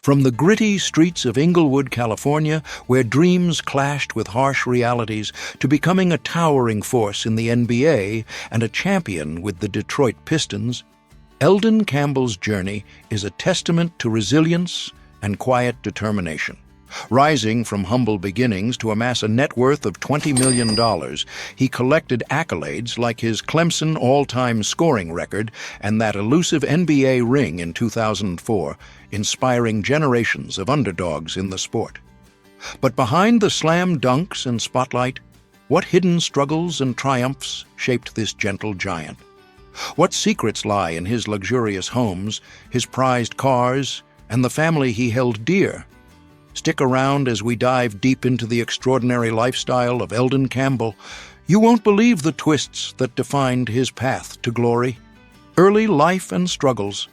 From the gritty streets of Inglewood, California, where dreams clashed with harsh realities, to becoming a towering force in the NBA and a champion with the Detroit Pistons, Elden Campbell's journey is a testament to resilience and quiet determination. Rising from humble beginnings to amass a net worth of $20 million, he collected accolades like his Clemson all-time scoring record and that elusive NBA ring in 2004, inspiring generations of underdogs in the sport. But behind the slam dunks and spotlight, what hidden struggles and triumphs shaped this gentle giant? What secrets lie in his luxurious homes, his prized cars, and the family he held dear? Stick around as we dive deep into the extraordinary lifestyle of Elden Campbell. You won't believe the twists that defined his path to glory. Early life and struggles.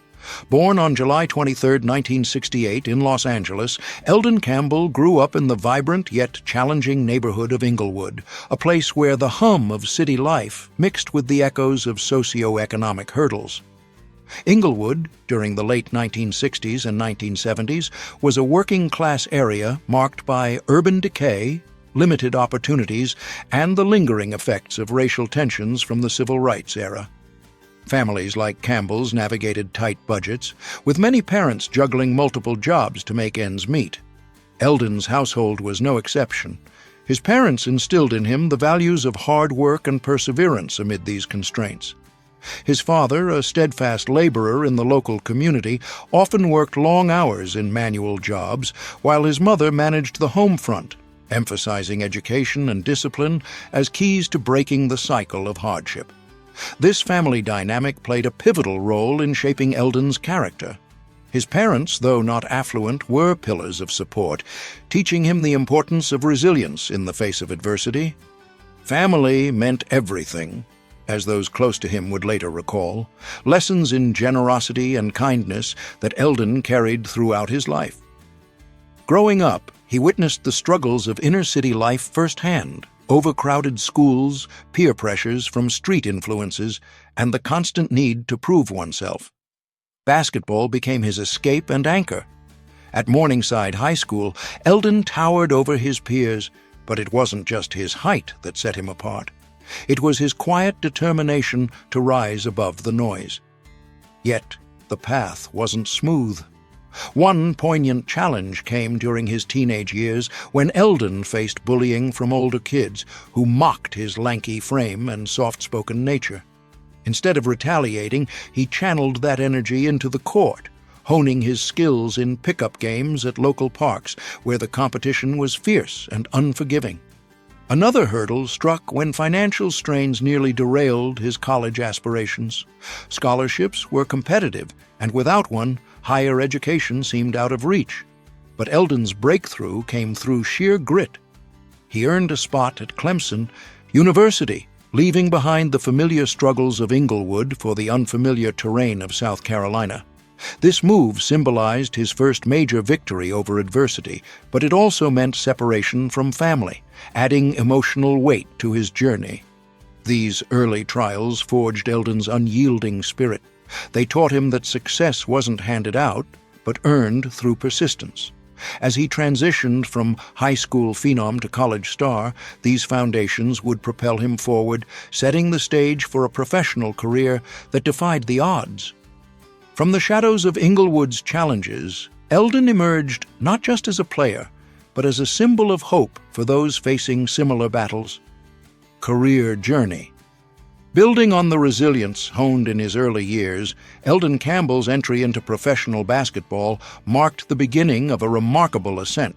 Born on July 23, 1968 in Los Angeles, Elden Campbell grew up in the vibrant yet challenging neighborhood of Inglewood, a place where the hum of city life mixed with the echoes of socio-economic hurdles. Inglewood, during the late 1960s and 1970s, was a working-class area marked by urban decay, limited opportunities, and the lingering effects of racial tensions from the civil rights era. Families like Campbell's navigated tight budgets, with many parents juggling multiple jobs to make ends meet. Elden's household was no exception. His parents instilled in him the values of hard work and perseverance amid these constraints. His father, a steadfast laborer in the local community, often worked long hours in manual jobs, while his mother managed the home front, emphasizing education and discipline as keys to breaking the cycle of hardship. This family dynamic played a pivotal role in shaping Elden's character. His parents, though not affluent, were pillars of support, teaching him the importance of resilience in the face of adversity. Family meant everything, as those close to him would later recall, lessons in generosity and kindness that Elden carried throughout his life. Growing up, he witnessed the struggles of inner-city life firsthand: overcrowded schools, peer pressures from street influences, and the constant need to prove oneself. Basketball became his escape and anchor. At Morningside High School, Elden towered over his peers, but it wasn't just his height that set him apart. It was his quiet determination to rise above the noise. Yet, the path wasn't smooth. One poignant challenge came during his teenage years when Elden faced bullying from older kids who mocked his lanky frame and soft-spoken nature. Instead of retaliating, he channeled that energy into the court, honing his skills in pickup games at local parks where the competition was fierce and unforgiving. Another hurdle struck when financial strains nearly derailed his college aspirations. Scholarships were competitive, and without one, higher education seemed out of reach. But Elden's breakthrough came through sheer grit. He earned a spot at Clemson University, leaving behind the familiar struggles of Inglewood for the unfamiliar terrain of South Carolina. This move symbolized his first major victory over adversity, but it also meant separation from family, adding emotional weight to his journey. These early trials forged Elden's unyielding spirit. They taught him that success wasn't handed out, but earned through persistence. As he transitioned from high school phenom to college star, these foundations would propel him forward, setting the stage for a professional career that defied the odds. From the shadows of Inglewood's challenges, Elden emerged not just as a player, but as a symbol of hope for those facing similar battles. Career journey. Building on the resilience honed in his early years, Elden Campbell's entry into professional basketball marked the beginning of a remarkable ascent.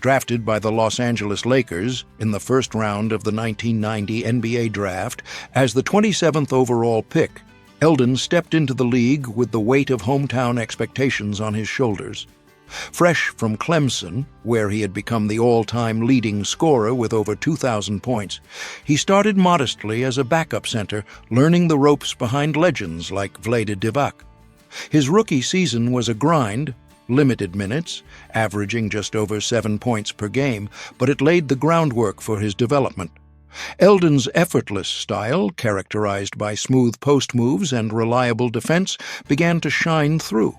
Drafted by the Los Angeles Lakers in the first round of the 1990 NBA draft as the 27th overall pick, Elden stepped into the league with the weight of hometown expectations on his shoulders. Fresh from Clemson, where he had become the all-time leading scorer with over 2,000 points, he started modestly as a backup center, learning the ropes behind legends like Vlade Divac. His rookie season was a grind, limited minutes, averaging just over 7 points per game, but it laid the groundwork for his development. Elden's effortless style, characterized by smooth post moves and reliable defense, began to shine through.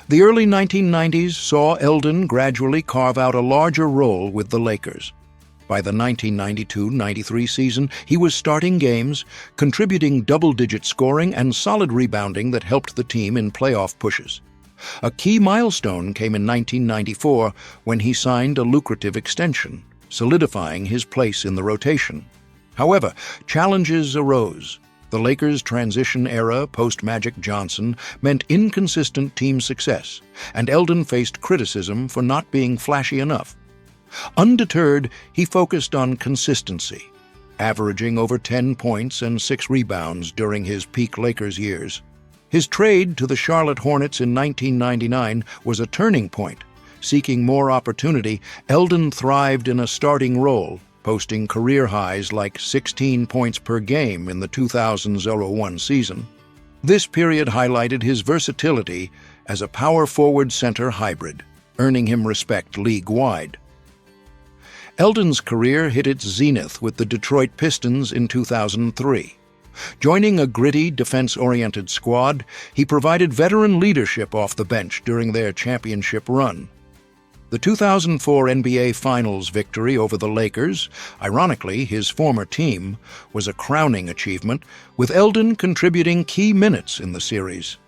The early 1990s saw Elden gradually carve out a larger role with the Lakers. By the 1992-93 season, he was starting games, contributing double-digit scoring and solid rebounding that helped the team in playoff pushes. A key milestone came in 1994 when he signed a lucrative extension, solidifying his place in the rotation. However, challenges arose. The Lakers' transition era post-Magic Johnson meant inconsistent team success, and Elden faced criticism for not being flashy enough. Undeterred, he focused on consistency, averaging over 10 points and 6 rebounds during his peak Lakers years. His trade to the Charlotte Hornets in 1999 was a turning point. Seeking more opportunity, Elden thrived in a starting role, posting career highs like 16 points per game in the 2000-01 season. This period highlighted his versatility as a power forward center hybrid, earning him respect league-wide. Elden's career hit its zenith with the Detroit Pistons in 2003. Joining a gritty, defense-oriented squad, he provided veteran leadership off the bench during their championship run. The 2004 NBA Finals victory over the Lakers, ironically his former team, was a crowning achievement, with Elden contributing key minutes in the series.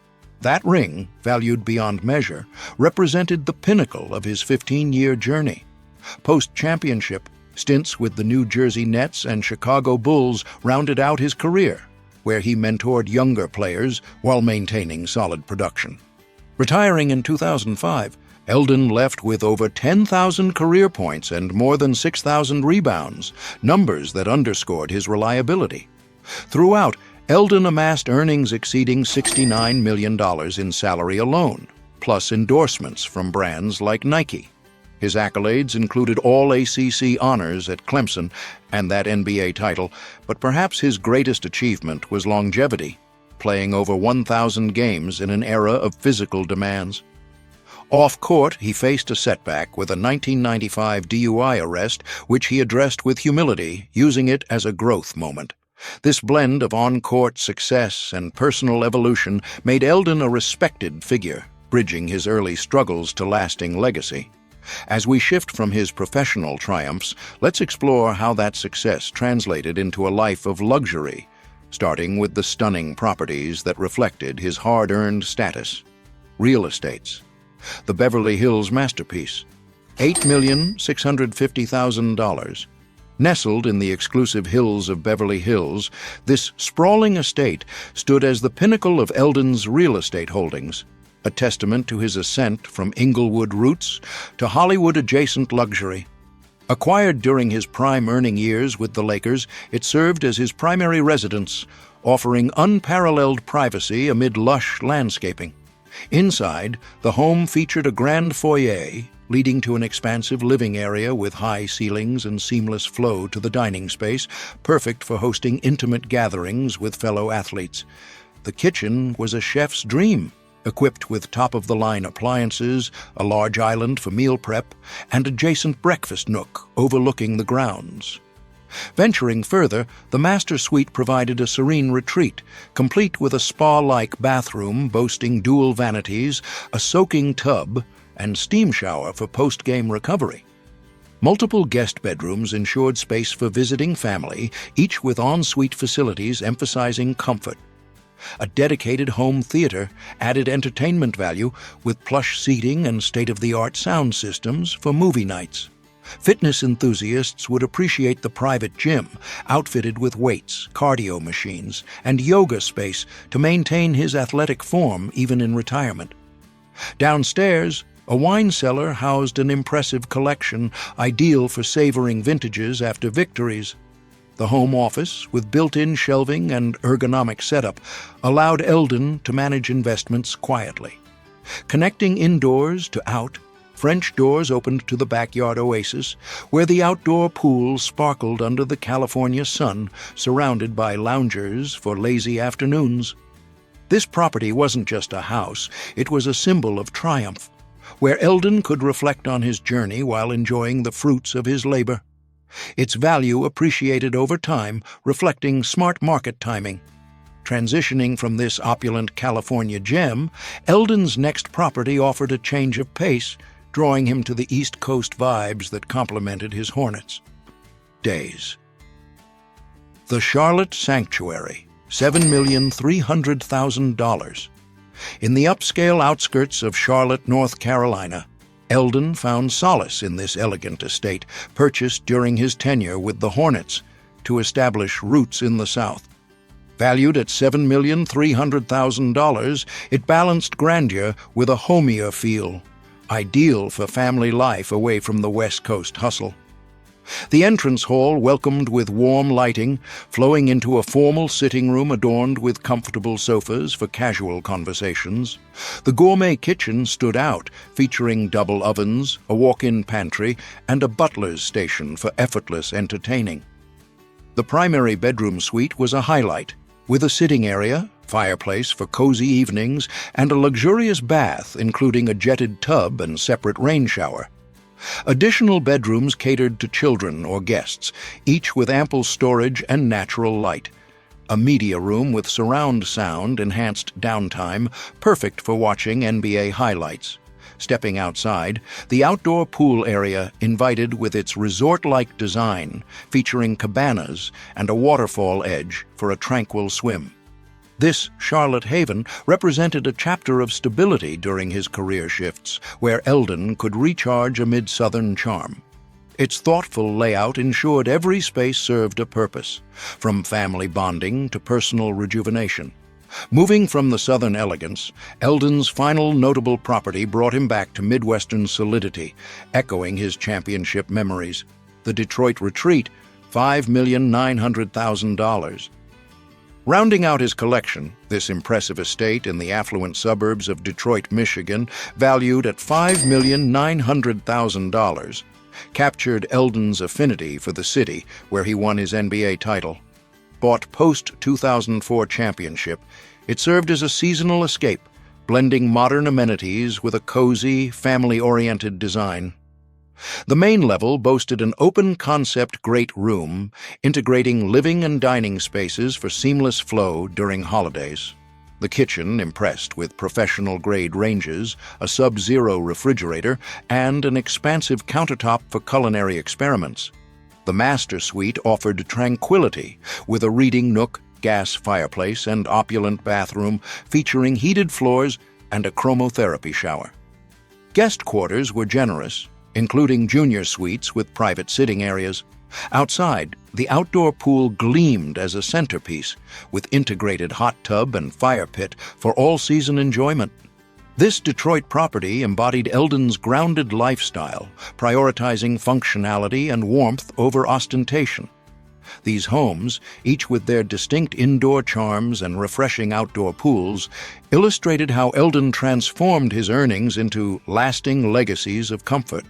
That ring, valued beyond measure, represented the pinnacle of his 15-year journey. Post-championship, stints with the New Jersey Nets and Chicago Bulls rounded out his career, where he mentored younger players while maintaining solid production. Retiring in 2005, Elden left with over 10,000 career points and more than 6,000 rebounds, numbers that underscored his reliability. Throughout, Elden amassed earnings exceeding $69 million in salary alone, plus endorsements from brands like Nike. His accolades included all ACC honors at Clemson and that NBA title, but perhaps his greatest achievement was longevity, playing over 1,000 games in an era of physical demands. Off-court, he faced a setback with a 1995 DUI arrest, which he addressed with humility, using it as a growth moment. This blend of on-court success and personal evolution made Elden a respected figure, bridging his early struggles to lasting legacy. As we shift from his professional triumphs, let's explore how that success translated into a life of luxury, starting with the stunning properties that reflected his hard-earned status. Real estates. The Beverly Hills masterpiece, $8,650,000. Nestled in the exclusive hills of Beverly Hills, this sprawling estate stood as the pinnacle of Elden's real estate holdings, a testament to his ascent from Inglewood roots to Hollywood-adjacent luxury. Acquired during his prime earning years with the Lakers, it served as his primary residence, offering unparalleled privacy amid lush landscaping. Inside, the home featured a grand foyer, leading to an expansive living area with high ceilings and seamless flow to the dining space, perfect for hosting intimate gatherings with fellow athletes. The kitchen was a chef's dream, equipped with top-of-the-line appliances, a large island for meal prep, and adjacent breakfast nook overlooking the grounds. Venturing further, the master suite provided a serene retreat, complete with a spa-like bathroom boasting dual vanities, a soaking tub, and steam shower for post-game recovery. Multiple guest bedrooms ensured space for visiting family, each with en-suite facilities emphasizing comfort. A dedicated home theater added entertainment value with plush seating and state-of-the-art sound systems for movie nights. Fitness enthusiasts would appreciate the private gym, outfitted with weights, cardio machines, and yoga space to maintain his athletic form even in retirement. Downstairs, a wine cellar housed an impressive collection, ideal for savoring vintages after victories. The home office, with built-in shelving and ergonomic setup, allowed Elden to manage investments quietly. Connecting indoors to out, French doors opened to the backyard oasis, where the outdoor pool sparkled under the California sun, surrounded by loungers for lazy afternoons. This property wasn't just a house, it was a symbol of triumph, where Elden could reflect on his journey while enjoying the fruits of his labor. Its value appreciated over time, reflecting smart market timing. Transitioning from this opulent California gem, Elden's next property offered a change of pace, drawing him to the East Coast vibes that complemented his Hornets days. The Charlotte Sanctuary, $7,300,000. In the upscale outskirts of Charlotte, North Carolina, Elden found solace in this elegant estate, purchased during his tenure with the Hornets to establish roots in the South. Valued at $7,300,000, it balanced grandeur with a homier feel, ideal for family life away from the West Coast hustle. The entrance hall welcomed with warm lighting, flowing into a formal sitting room adorned with comfortable sofas for casual conversations. The gourmet kitchen stood out, featuring double ovens, a walk-in pantry, and a butler's station for effortless entertaining. The primary bedroom suite was a highlight, with a sitting area, fireplace for cozy evenings, and a luxurious bath including a jetted tub and separate rain shower. Additional bedrooms catered to children or guests, each with ample storage and natural light. A media room with surround sound enhanced downtime, perfect for watching NBA highlights. Stepping outside, the outdoor pool area invited with its resort-like design, featuring cabanas and a waterfall edge for a tranquil swim. This Charlotte haven represented a chapter of stability during his career shifts, where Elden could recharge amid Southern charm. Its thoughtful layout ensured every space served a purpose, from family bonding to personal rejuvenation. Moving from the Southern elegance, Elden's final notable property brought him back to Midwestern solidity, echoing his championship memories. The Detroit Retreat, $5,900,000. Rounding out his collection, this impressive estate in the affluent suburbs of Detroit, Michigan, valued at $5,900,000, captured Elden's affinity for the city where he won his NBA title. Bought post-2004 championship, it served as a seasonal escape, blending modern amenities with a cozy, family-oriented design. The main level boasted an open-concept great room, integrating living and dining spaces for seamless flow during holidays. The kitchen impressed with professional-grade ranges, a sub-zero refrigerator, and an expansive countertop for culinary experiments. The master suite offered tranquility, with a reading nook, gas fireplace, and opulent bathroom featuring heated floors and a chromotherapy shower. Guest quarters were generous, including junior suites with private sitting areas. Outside, the outdoor pool gleamed as a centerpiece, with integrated hot tub and fire pit for all-season enjoyment. This Detroit property embodied Elden's grounded lifestyle, prioritizing functionality and warmth over ostentation. These homes, each with their distinct indoor charms and refreshing outdoor pools, illustrated how Elden transformed his earnings into lasting legacies of comfort.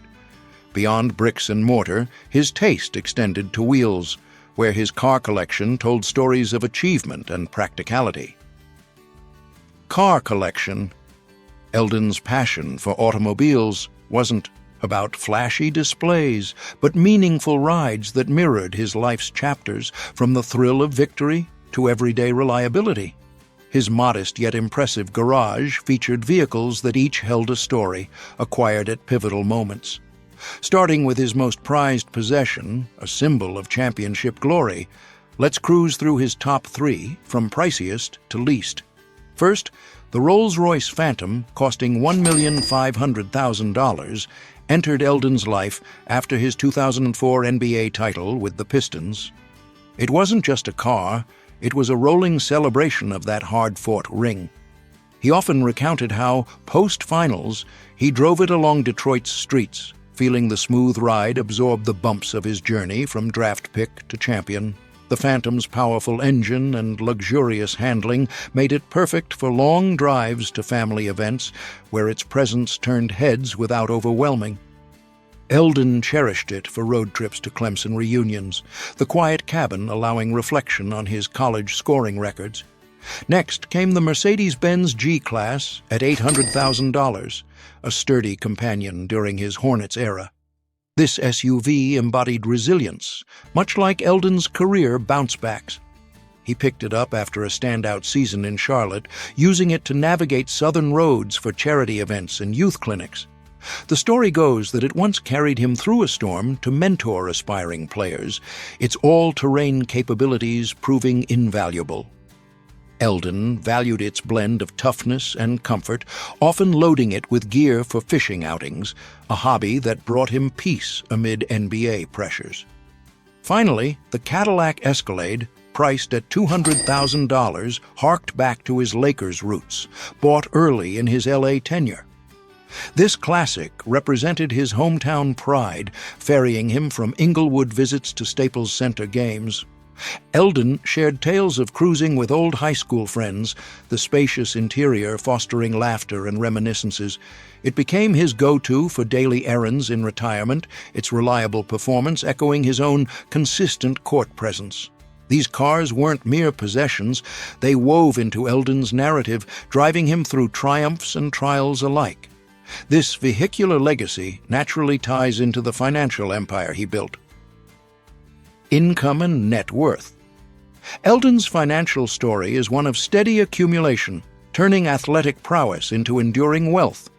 Beyond bricks and mortar, his taste extended to wheels, where his car collection told stories of achievement and practicality. Car collection. Elden's passion for automobiles wasn't about flashy displays, but meaningful rides that mirrored his life's chapters, from the thrill of victory to everyday reliability. His modest yet impressive garage featured vehicles that each held a story, acquired at pivotal moments. Starting with his most prized possession, a symbol of championship glory, let's cruise through his top three, from priciest to least. First, the Rolls-Royce Phantom, costing $1,500,000, entered Elden's life after his 2004 NBA title with the Pistons. It wasn't just a car, it was a rolling celebration of that hard-fought ring. He often recounted how, post-finals, he drove it along Detroit's streets, feeling the smooth ride absorb the bumps of his journey from draft pick to champion. The Phantom's powerful engine and luxurious handling made it perfect for long drives to family events, where its presence turned heads without overwhelming. Elden cherished it for road trips to Clemson reunions, the quiet cabin allowing reflection on his college scoring records. Next came the Mercedes-Benz G-Class at $800,000, a sturdy companion during his Hornets era. This SUV embodied resilience, much like Elden's career bounce-backs. He picked it up after a standout season in Charlotte, using it to navigate southern roads for charity events and youth clinics. The story goes that it once carried him through a storm to mentor aspiring players, its all-terrain capabilities proving invaluable. Elden valued its blend of toughness and comfort, often loading it with gear for fishing outings, a hobby that brought him peace amid NBA pressures. Finally, the Cadillac Escalade, priced at $200,000, harked back to his Lakers roots, bought early in his LA tenure. This classic represented his hometown pride, ferrying him from Inglewood visits to Staples Center games. Elden shared tales of cruising with old high school friends, the spacious interior fostering laughter and reminiscences. It became his go-to for daily errands in retirement, its reliable performance echoing his own consistent court presence. These cars weren't mere possessions, they wove into Elden's narrative, driving him through triumphs and trials alike. This vehicular legacy naturally ties into the financial empire he built. Income and net worth. Elden's financial story is one of steady accumulation, turning athletic prowess into enduring wealth.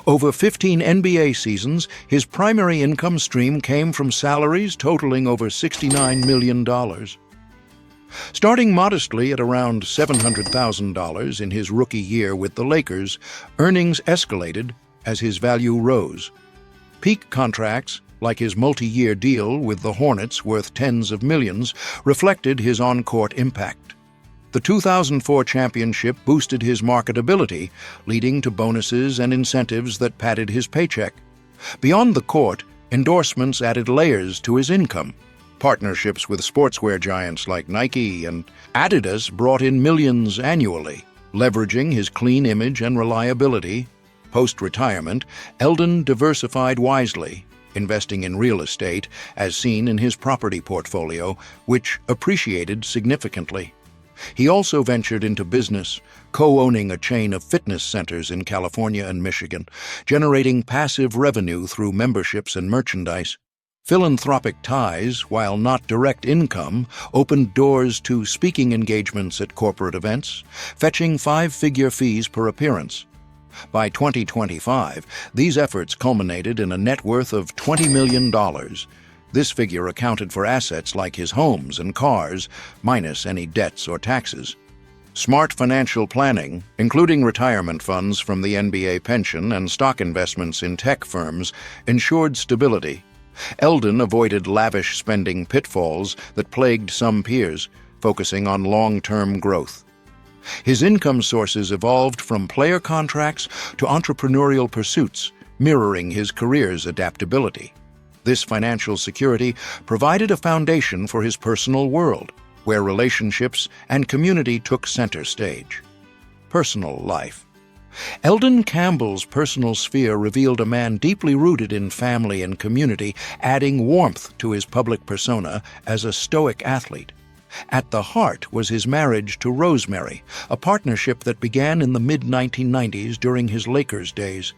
Over 15 NBA seasons, his primary income stream came from salaries totaling over $69 million. Starting modestly at around $700,000 in his rookie year with the Lakers, earnings escalated as his value rose. Peak contracts, like his multi-year deal with the Hornets worth tens of millions, reflected his on-court impact. The 2004 championship boosted his marketability, leading to bonuses and incentives that padded his paycheck. Beyond the court, endorsements added layers to his income. Partnerships with sportswear giants like Nike and Adidas brought in millions annually, leveraging his clean image and reliability. Post-retirement, Elden diversified wisely, investing in real estate, as seen in his property portfolio, which appreciated significantly. He also ventured into business, co-owning a chain of fitness centers in California and Michigan, generating passive revenue through memberships and merchandise. Philanthropic ties, while not direct income, opened doors to speaking engagements at corporate events, fetching five-figure fees per appearance. By 2025, these efforts culminated in a net worth of $20 million. This figure accounted for assets like his homes and cars, minus any debts or taxes. Smart financial planning, including retirement funds from the NBA pension and stock investments in tech firms, ensured stability. Elden avoided lavish spending pitfalls that plagued some peers, focusing on long-term growth. His income sources evolved from player contracts to entrepreneurial pursuits, mirroring his career's adaptability. This financial security provided a foundation for his personal world, where relationships and community took center stage. Personal life. Elden Campbell's personal sphere revealed a man deeply rooted in family and community, adding warmth to his public persona as a stoic athlete. At the heart was his marriage to Rosemary, a partnership that began in the mid-1990s during his Lakers days.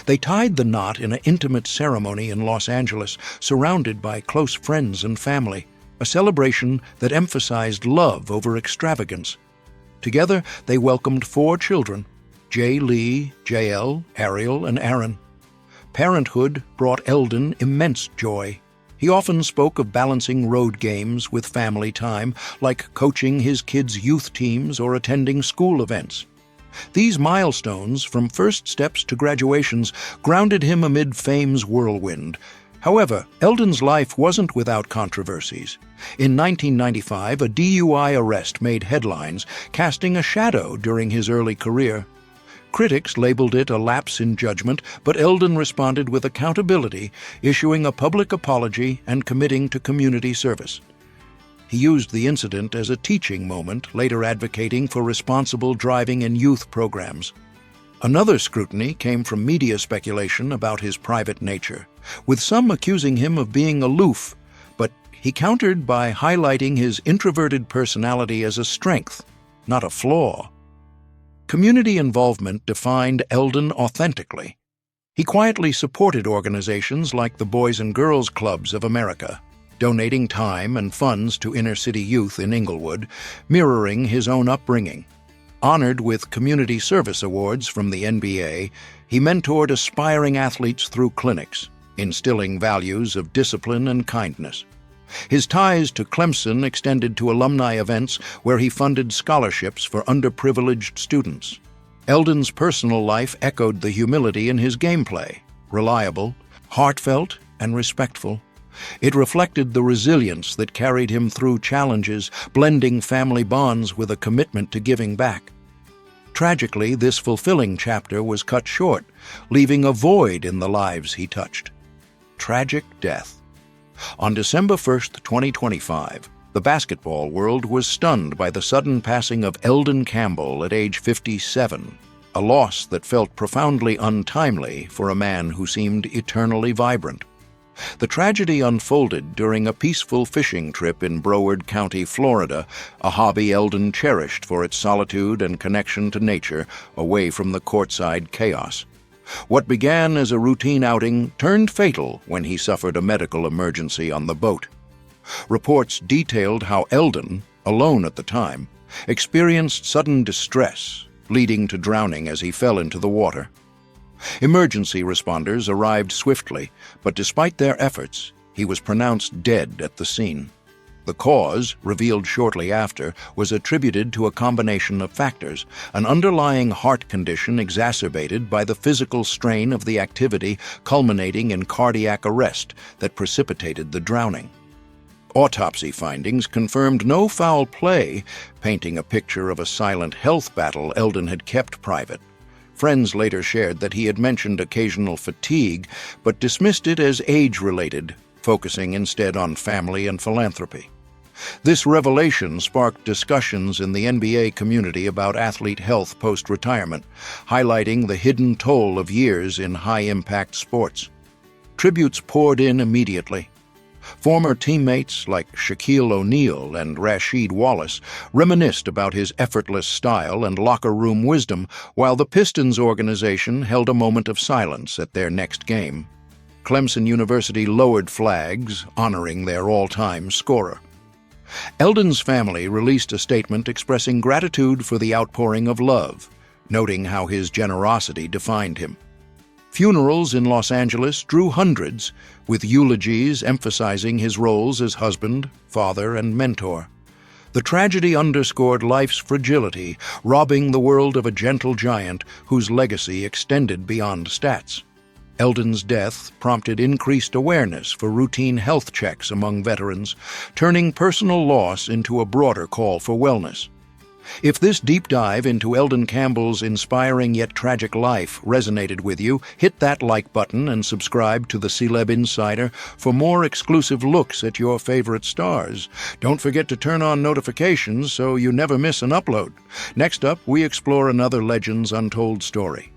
They tied the knot in an intimate ceremony in Los Angeles, surrounded by close friends and family, a celebration that emphasized love over extravagance. Together, they welcomed 4 children: Jay Lee, JL, Ariel, and Aaron. Parenthood brought Elden immense joy. He often spoke of balancing road games with family time, like coaching his kids' youth teams or attending school events. These milestones, from first steps to graduations, grounded him amid fame's whirlwind. However, Elden's life wasn't without controversies. In 1995, a DUI arrest made headlines, casting a shadow during his early career. Critics labeled it a lapse in judgment, but Elden responded with accountability, issuing a public apology and committing to community service. He used the incident as a teaching moment, later advocating for responsible driving in youth programs. Another scrutiny came from media speculation about his private nature, with some accusing him of being aloof, but he countered by highlighting his introverted personality as a strength, not a flaw. Community involvement defined Elden authentically. He quietly supported organizations like the Boys and Girls Clubs of America, donating time and funds to inner-city youth in Inglewood, mirroring his own upbringing. Honored with community service awards from the NBA, he mentored aspiring athletes through clinics, instilling values of discipline and kindness. His ties to Clemson extended to alumni events where he funded scholarships for underprivileged students. Eldon's personal life echoed the humility in his gameplay, reliable, heartfelt, and respectful. It reflected the resilience that carried him through challenges, blending family bonds with a commitment to giving back. Tragically, this fulfilling chapter was cut short, leaving a void in the lives he touched. Tragic death. On December 1st, 2025, the basketball world was stunned by the sudden passing of Elden Campbell at age 57, a loss that felt profoundly untimely for a man who seemed eternally vibrant. The tragedy unfolded during a peaceful fishing trip in Broward County, Florida, a hobby Eldon cherished for its solitude and connection to nature away from the courtside chaos. What began as a routine outing turned fatal when he suffered a medical emergency on the boat. Reports detailed how Eldon, alone at the time, experienced sudden distress, leading to drowning as he fell into the water. Emergency responders arrived swiftly, but despite their efforts, he was pronounced dead at the scene. The cause, revealed shortly after, was attributed to a combination of factors, an underlying heart condition exacerbated by the physical strain of the activity culminating in cardiac arrest that precipitated the drowning. Autopsy findings confirmed no foul play, painting a picture of a silent health battle Eldon had kept private. Friends later shared that he had mentioned occasional fatigue, but dismissed it as age-related, focusing instead on family and philanthropy. This revelation sparked discussions in the NBA community about athlete health post-retirement, highlighting the hidden toll of years in high-impact sports. Tributes poured in immediately. Former teammates like Shaquille O'Neal and Rasheed Wallace reminisced about his effortless style and locker room wisdom, while the Pistons organization held a moment of silence at their next game. Clemson University lowered flags, honoring their all-time scorer. Eldon's family released a statement expressing gratitude for the outpouring of love, noting how his generosity defined him. Funerals in Los Angeles drew hundreds, with eulogies emphasizing his roles as husband, father, and mentor. The tragedy underscored life's fragility, robbing the world of a gentle giant whose legacy extended beyond stats. Eldon's death prompted increased awareness for routine health checks among veterans, turning personal loss into a broader call for wellness. If this deep dive into Elden Campbell's inspiring yet tragic life resonated with you, hit that like button and subscribe to the Celeb Insider for more exclusive looks at your favorite stars. Don't forget to turn on notifications so you never miss an upload. Next up, we explore another Legends Untold story.